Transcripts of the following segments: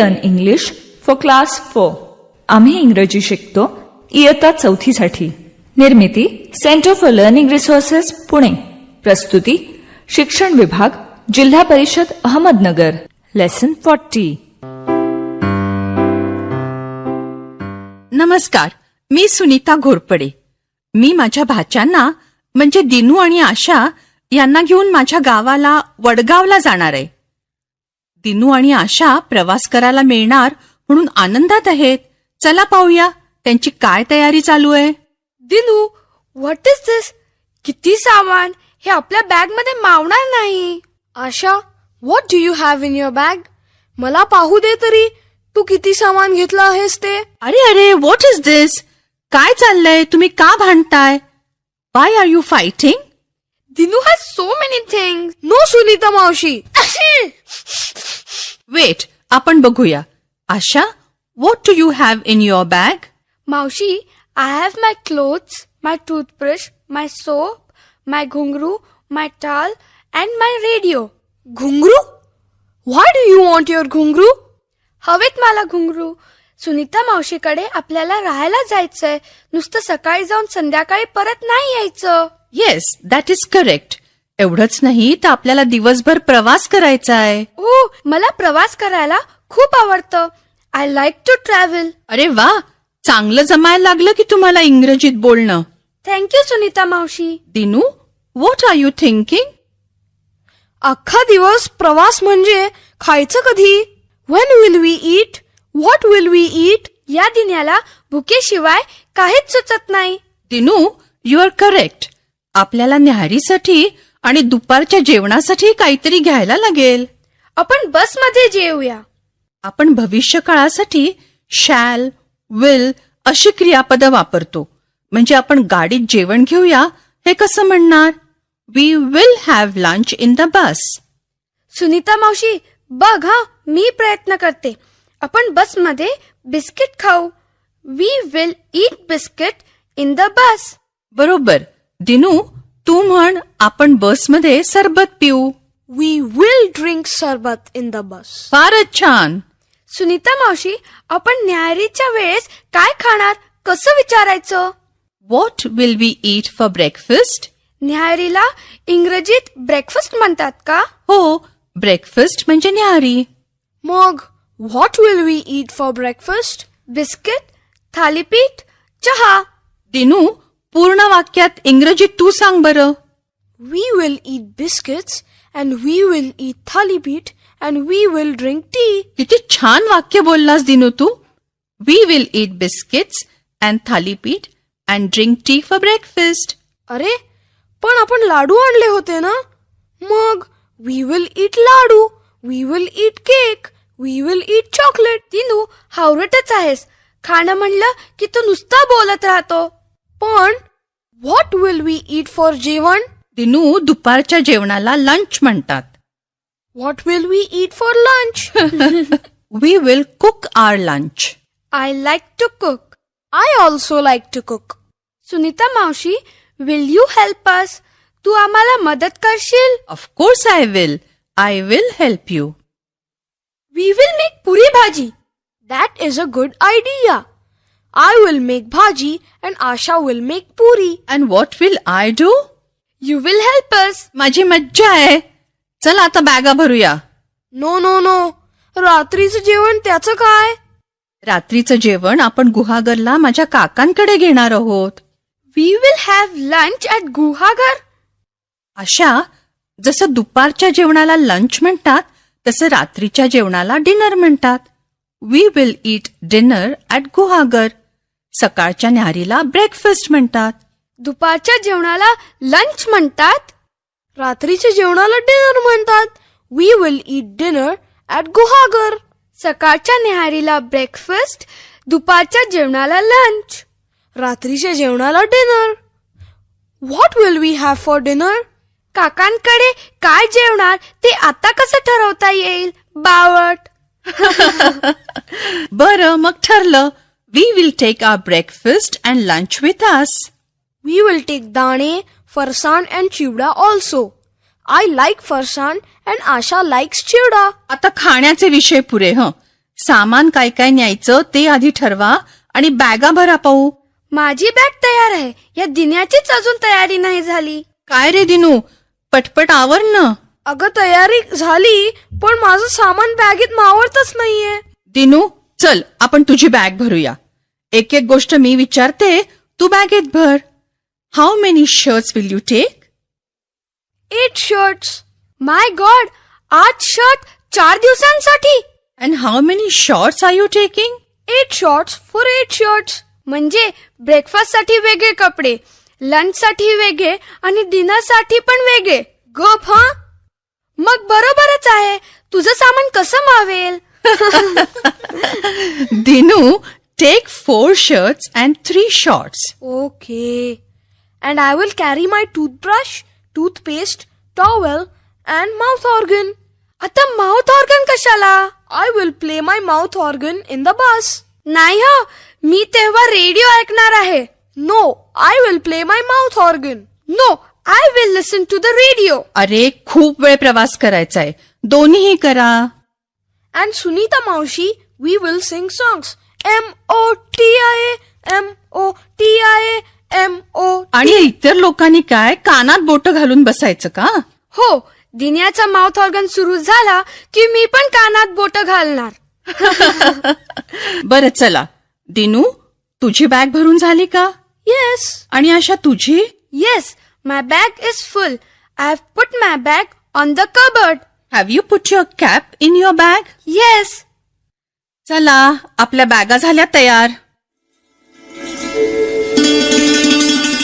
Learn English for class 4. आम्ही इंग्रजी शिकतो इयत्ता 4थी साठी. निर्मिती centre for learning resources Pune. प्रस्तुती शिक्षण विभाग जिल्हा परिषद अहमदनगर. लेसन 40. नमस्कार, मी सुनीता घोरपडे. मी माझ्या भाच्यांना म्हणजे दिनू आणि आशा यांना घेऊन माझ्या गावाला वडगावला जाणार आहे. दिनू आणि आशा प्रवास करायला मिळणार म्हणून आनंदात आहेत. चला पाहूया त्यांची काय तयारी चालू आहे. Dinu, what is this? किती सामान, हे आपल्या बॅग मध्ये मावणार नाही. Asha, what do you have in your bag? मला पाहू दे तरी, तू किती सामान घेतलं आहेस ते. अरे अरे, व्हॉट इज दिस? काय चाललंय? तुम्ही का भांडताय? Why are you fighting? Dinu has so many things. No Sunita मावशी. वेट, आपण बघूया. Asha, what do you have in your bag? मावशी, I have my clothes, my toothbrush, my soap, my ghungroo, my towel and my radio. Ghungroo? Why do you want your ghungroo? हवेत मला घुंगरू. सुनीता मावशीकडे आपल्याला राहायला जायचंय. नुसतं सकाळी जाऊन संध्याकाळी परत नाही यायचं. Yes, that is correct. एवढंच नाही तर आपल्याला दिवसभर प्रवास करायचा आहे. ओ, मला प्रवास करायला खूप आवडतं. I like to travel. अरे वा, चांगलं जमायला लागलं की तुम्हाला इंग्रजीत बोलणं. थँक्यू सुनीता मावशी. Dinu, what are you thinking? अख्खा दिवस प्रवास म्हणजे खायचं कधी? When will we eat? What will we eat? या दिन्याला भुकेशिवाय काहीच सुचत नाही. Dinu, you are correct. आपल्याला न्याहारीसाठी आणि दुपारच्या जेवणासाठी काहीतरी घ्यायला लागेल. आपण बसमध्ये जेवूया. आपण भविष्य काळासाठी शॅल, विल अशी क्रियापदं वापरतो. म्हणजे आपण गाडीत जेवण घेऊया हे कसं म्हणणार? We will have lunch in the bus. Sunita मावशी, बघ हा, मी प्रयत्न करते. आपण बसमध्ये बिस्किट खाऊ. We will eat biscuit in the bus. बरोबर. दिनू, तू म्हण, आपण बसमध्ये सरबत पिऊ. We will drink sharbat in the bus. फारच छान. सुनीता मावशी, आपण न्याहारीच्या वेळेस काय खाणार कसं विचारायचं? What will we eat for breakfast? न्याहारीला इंग्रजीत ब्रेकफास्ट म्हणतात का? हो, ब्रेकफास्ट म्हणजे न्याहारी. मग what will we eat for breakfast? Biscuit, thalipeeth, चहा. दिनू, पूर्ण वाक्यात इंग्रजीत तू सांग बरं. We will eat biscuits and we will eat thalipeeth and we will drink tea. किती छान वाक्य बोललास दिनू तू. We will eat biscuits and thalipeeth and drink tea for breakfast. अरे, पण आपण लाडू आणले होते ना? मग we will eat laddu, we will eat cake, we will eat chocolate. Dinu, हावरटच आहेस. खाणं म्हणलं की तू नुसता बोलत राहतो. पण what will we eat for jevan? Dinu, दुपारच्या जेवणाला लंच म्हणतात. What will we eat for lunch? We will cook our lunch. I like to cook. I also like to cook. Sunita मावशी, विल यू हेल्प अस? तू आम्हाला मदत करशील? Of course I will. I will help you. We will make puri bhaji. That is a good idea. I will make bhaji and Asha will make puri. And what will I do? You will help us. माझी मज्जा आहे. चला आता बॅगा भरूया. No, no, no. रात्रीचं जेवण त्याचं काय? रात्रीचं जेवण आपण गुहागरला माझ्या काकांकडे घेणार आहोत. We will have lunch at Guhagar. आशा, जसं दुपारच्या जेवणाला लंच म्हणतात तसं रात्रीच्या जेवणाला डिनर म्हणतात. We will eat dinner at Guhagar. सकाळच्या न्याहारीला ब्रेकफास्ट म्हणतात. दुपारच्या जेवणाला लंच म्हणतात. रात्रीच्या जेवणाला डिनर म्हणतात. We will eat dinner at Guhagar. सकाळच्या न्याहारीला ब्रेकफास्ट, दुपारच्या जेवणाला लंच, रात्रीच्या जेवणाला dinner. What will we have for dinner? काकांकडे काय जेवणार ते आता कसं ठरवता येईल? बावट. बरं, मग ठरलं. We will take our breakfast and lunch with us. We will take dane, farsan and chiwda also. I like farsan and Asha likes chiwda. आता खाण्याचे विषय पुरे. सामान काय काय न्यायचं ते आधी ठरवा आणि बॅगा भरा पाहू. माझी बॅग तयार आहे. या दिन्याचीच अजून तयारी नाही झाली. काय रे दिनू, पटपट आवर ना. अगं तयारी झाली, पण माझं सामान बॅगेत मावळतच नाहीये. दिनू, चल आपण तुझी बॅग भरूया. एक एक गोष्ट मी विचारते, तू बॅगेत भर. How many shirts will you take? 8 shirts. My god, 8 shirt 4 दिवसांसाठी. And how many shorts are you taking? 8 shorts for 8 shirts. म्हणजे ब्रेकफास्ट साठी वेगळे कपडे, लंच साठी वेगळे आणि डिनर साठी पण वेगळे. गप हा. मग बरोबरच आहे. तुझं सामान कसं मावेल? Dinu, take 4 shirts and 3 shorts. Okay. And I will carry my toothbrush, toothpaste, towel and mouth organ. आता माउथ ऑर्गन कशाला? I will play my mouth organ in the bus. नाही हो, मी तेव्हा रेडिओ ऐकणार आहे. No, I will play my mouth organ. No, I will listen to the radio. अरे खूप वेळ प्रवास करायचा आहे, दोन्हीही करा. And Sunita Maushi, we will sing songs. M-O-T-I-A, M-O-T-I-A, M-O-T-I-A. आणि इतर लोकांनी काय कानात बोटं घालून बसायचं का? हो, दिन्याचा माउथ ऑर्गन सुरू झाला की मी पण कानात बोटं घालणार. बरं चला. दिनू, तुझी बॅग भरून झाली का? Yes, आणि आशा तुझी? yes, my bag is full. I have put my bag on the cupboard. Have you put your cap in your bag? Yes. चला, आपल्या बॅगा झाल्या तयार.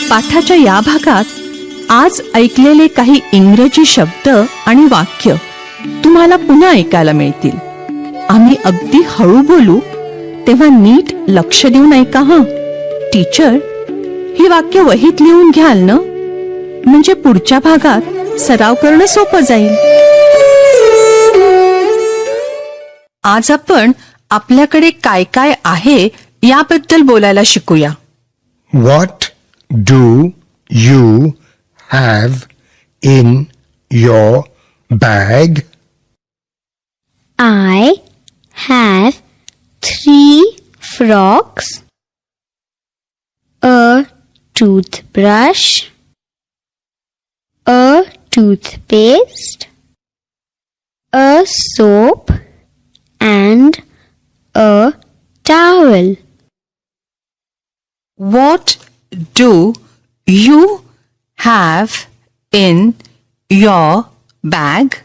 पाठाच्या या भागात आज ऐकलेले काही इंग्रजी शब्द आणि वाक्य तुम्हाला पुन्हा ऐकायला मिळतील. आम्ही अगदी हळू बोलू, तेव्हा नीट लक्ष देऊन ऐका हं. टीचर, ही वाक्य वहीत लिहून घ्याल ना, म्हणजे पुढच्या भागात सराव करणं सोपं जाईल. आज आपण आपल्याकडे काय काय आहे याबद्दल बोलायला शिकूया. What do you have in your bag? I have 3 frocks, a toothbrush, a toothpaste, a soap, and a towel. What do you have in your bag?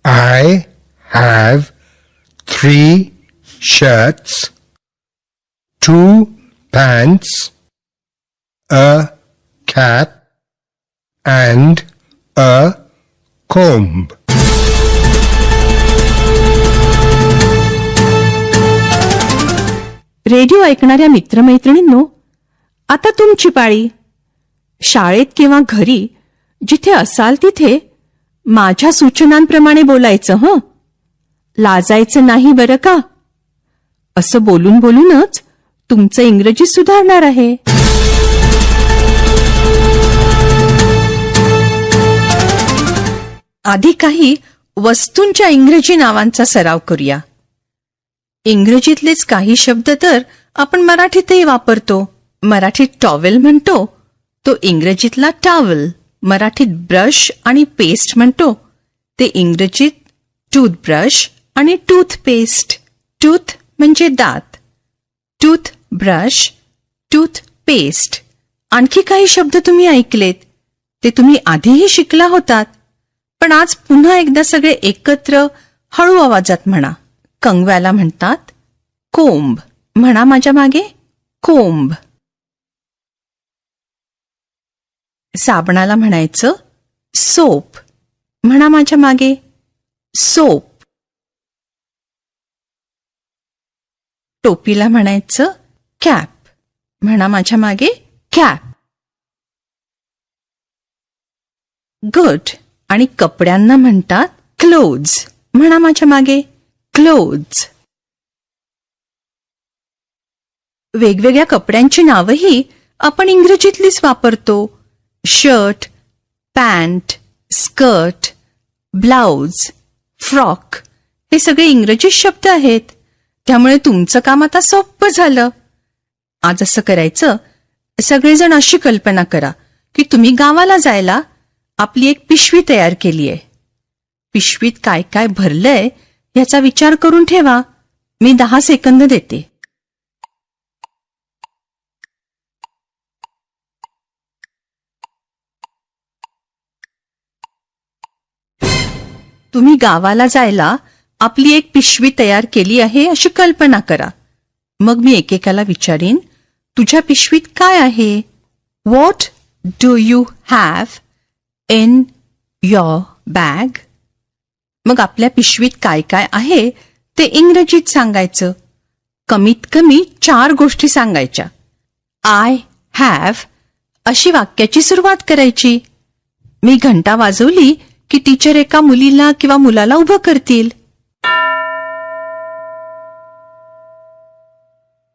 I have 3 shirts, 2 pants, a cap, and a comb. Radio ऐकणाऱ्या मित्रमैत्रिणींनो, आता तुमची पाळी. शाळेत किंवा घरी जिथे असाल तिथे माझ्या सूचनांप्रमाणे बोलायचं हं. लाजायचं नाही बरं का. असं बोलून बोलूनच तुमचं इंग्रजी सुधारणार आहे. आधी काही वस्तूंच्या इंग्रजी नावांचा सराव करूया. इंग्रजीतलेच काही शब्द तर आपण मराठीतही वापरतो. मराठीत टॉवेल म्हणतो, तो इंग्रजीतला टॉवेल. मराठीत ब्रश आणि पेस्ट म्हणतो, ते इंग्रजीत टूथब्रश आणि टूथपेस्ट. टूथ म्हणजे दात, टूथब्रश, टूथपेस्ट. आणखी काही शब्द तुम्ही ऐकलेत, ते तुम्ही आधीही शिकला होतात, पण आज पुन्हा एकदा सगळे एकत्र हळू आवाजात म्हणा. कंगव्याला म्हणतात कोंब. म्हणा माझ्या मागे, कोंब. साबणाला म्हणायचं सोप. म्हणा माझ्या मागे, सोप. टोपीला म्हणायचं कॅप. म्हणा माझ्या मागे, कॅप. गुड. आणि कपड्यांना म्हणतात क्लोथ्स. म्हणा माझ्या मागे, क्लोथ्स. वेगवेगळ्या कपड्यांची नावंही आपण इंग्रजीतलीच वापरतो. Shirt, pant, skirt, blouse, frock हे सगळे इंग्रजी शब्द आहेत. त्यामुळे तुमचं काम आता सोपं झालं. आज असं करायचं, सगळेजण अशी कल्पना करा की तुम्ही गावाला जायला आपली एक पिशवी तयार केली आहे. पिशवीत काय काय भरलंय याचा विचार करून ठेवा. मी 10 सेकंद देते. तुम्ही गावाला जायला आपली एक पिशवी तयार केली आहे अशी कल्पना करा. मग मी एकेकाला विचारीन, तुझ्या पिशवीत काय आहे? What do you have in your bag? मग आपल्या पिशवीत काय काय आहे ते इंग्रजीत सांगायचं. कमीत कमी 4 गोष्टी सांगायच्या. आय हॅव अशी वाक्याची सुरुवात करायची. मी घंटा वाजवली की टीचर एका मुलीला किंवा मुलाला उभं करतील.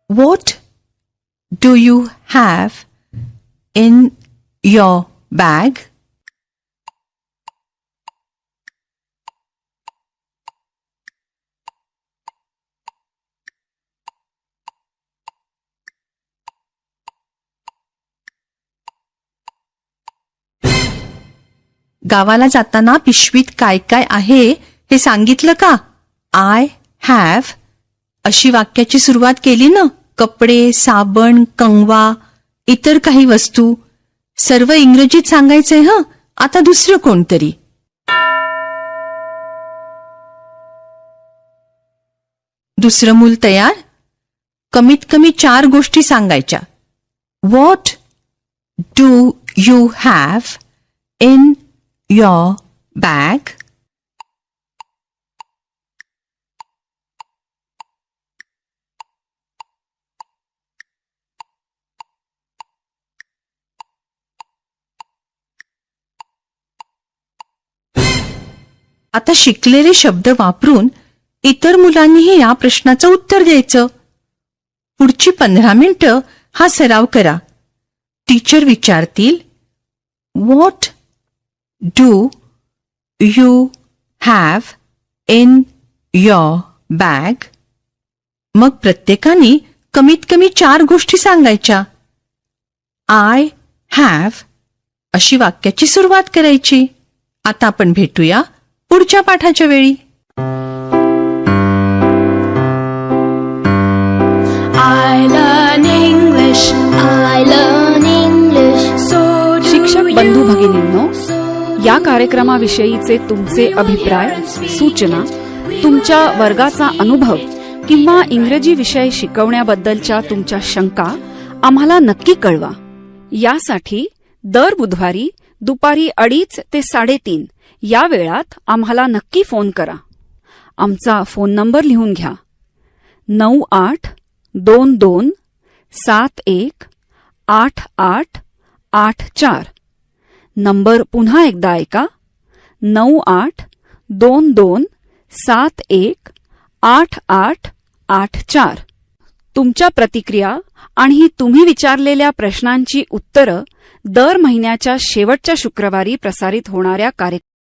What do you have in your bag? गावाला जाताना पिशवीत काय काय आहे हे सांगितलं का? आय हॅव अशी वाक्याची सुरुवात केली ना. कपडे, साबण, कंगवा, इतर काही वस्तू सर्व इंग्रजीत सांगायचंय. हं, आता दुसरं कोणतरी. दुसरं मूल तयार. कमीत कमी 4 गोष्टी सांगायच्या. What do you have in your bag? आता शिकलेले शब्द वापरून इतर मुलांनीही या प्रश्नाचं उत्तर द्यायचं. पुढची 15 मिनिटं हा सराव करा. टीचर विचारतील, what do you have in your bag? मग प्रत्येकाने कमीत कमी 4 गोष्टी सांगायच्या. आय हॅव अशी वाक्याची सुरुवात करायची. आता आपण भेटूया पुढच्या पाठाच्या वेळी. I learn English. I learn English. So शिक्षक बंधू भगिनींनो, या कार्यक्रमाविषयीचे तुमचे अभिप्राय, सूचना, तुमच्या वर्गाचा अनुभव किंवा इंग्रजी विषय शिकवण्याबद्दलच्या तुमच्या शंका आम्हाला नक्की कळवा. यासाठी दर बुधवारी दुपारी 2:30 ते 3:30 या वेळात आम्हाला नक्की फोन करा. आमचा फोन नंबर लिहून घ्या. 9822718884. नंबर पुन्हा एकदा ऐका. 9822718884. तुमच्या प्रतिक्रिया आणि तुम्ही विचारलेल्या प्रश्नांची उत्तरं दर महिन्याच्या शेवटच्या शुक्रवारी प्रसारित होणाऱ्या कार्यक्रमात